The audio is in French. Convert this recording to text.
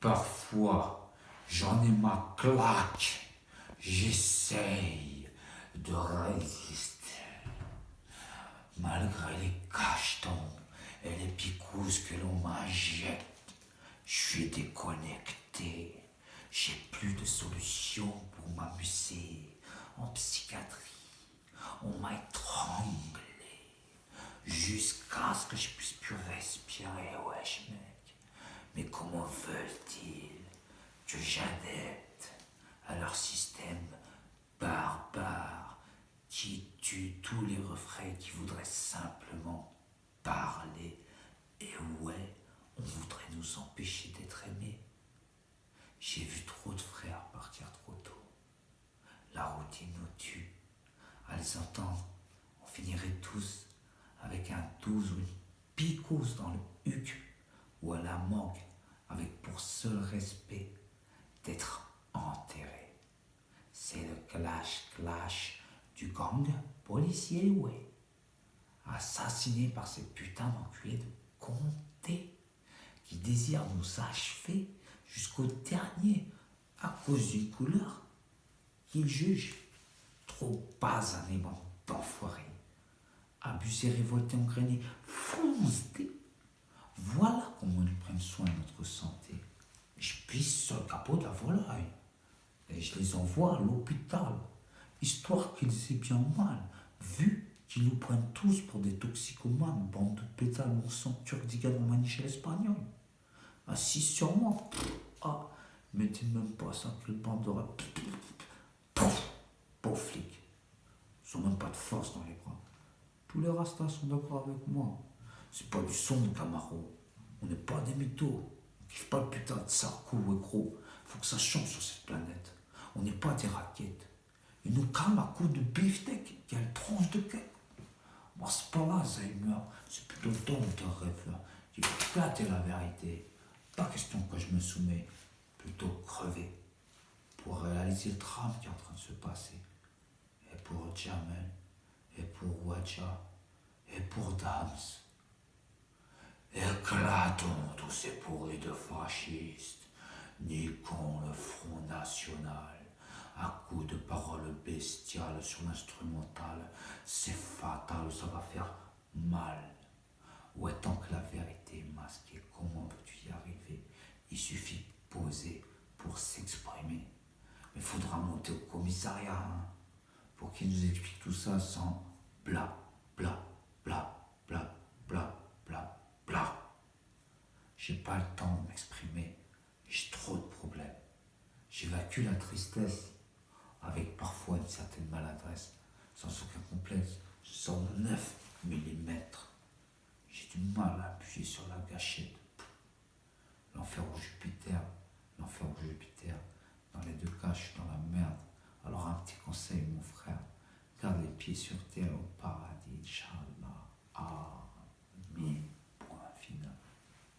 Parfois, j'en ai ma claque. J'essaye de résister. Malgré les cachetons et les picousses que l'on m'injecte, je suis déconnecté. J'ai plus de solution pour m'amuser. En psychiatrie, on m'a étranglé jusqu'à ce que je puisse plus respirer, wesh mec. Mais comment veulent-ils que j'adepte à leur système barbare qui tue tous les refrains qui voudraient simplement parler? Et ouais, on voudrait nous empêcher d'être aimés. J'ai vu trop de frères partir trop tôt. La routine nous tue. À les entendre, on finirait tous avec un 12 ou une picousse dans le huc ou à la manque avec pour seul respect d'être enterré. C'est le clash du gang policier, ouais. Assassiné par ces putains d'enculés de comté qui désirent nous achever jusqu'au dernier à cause d'une couleur qu'ils jugent trop basanée, bande d'enfoirés. Abusés, révoltés, engrainés, foncés. Voilà comment ils prennent soin de notre santé. Je pisse sur le capot de la volaille et je les envoie à l'hôpital, histoire qu'ils aient bien mal, vu qu'ils nous prennent tous pour des toxicomanes, bande de pétales, mon sang, turc, en manichel espagnol. Assis sur moi, mettez même pas ça, quelle bande de rap. Pauvre flic, ils ont même pas de force dans les bras. Tous les rastas sont d'accord avec moi. C'est pas du son de Camaro. On n'est pas des mythos. On kiffe pas le putain de Sarko ou gros. Faut que ça change sur cette planète. On n'est pas des raquettes. Ils nous calment à coups de beefsteak. Quelle tranche de quai. Moi, c'est pas l'Alzheimer. C'est plutôt le don d'un rêveur. Il faut flatter la vérité. Pas question que je me soumets. Plutôt crever. Pour réaliser le drame qui est en train de se passer. Et pour Jamel. Et pour Wadja. Et pour Dams. Éclatons tous ces pourris de fascistes, niquons le Front National, à coups de paroles bestiales sur l'instrumental, c'est fatal, ça va faire mal. Ouais, tant que la vérité est masquée, comment peux-tu y arriver? Il suffit de poser pour s'exprimer. Mais faudra monter au commissariat, hein, pour qu'il nous explique tout ça sans bla, bla, bla, bla, bla, bla. J'ai pas le temps de m'exprimer, j'ai trop de problèmes. J'évacue la tristesse avec parfois une certaine maladresse, sans aucun complexe. Je sors de 9 millimètres. J'ai du mal à appuyer sur la gâchette. L'enfer ou Jupiter, dans les deux cas je suis dans la merde. Alors un petit conseil mon frère, garde les pieds sur terre au paradis, Inch'Allah.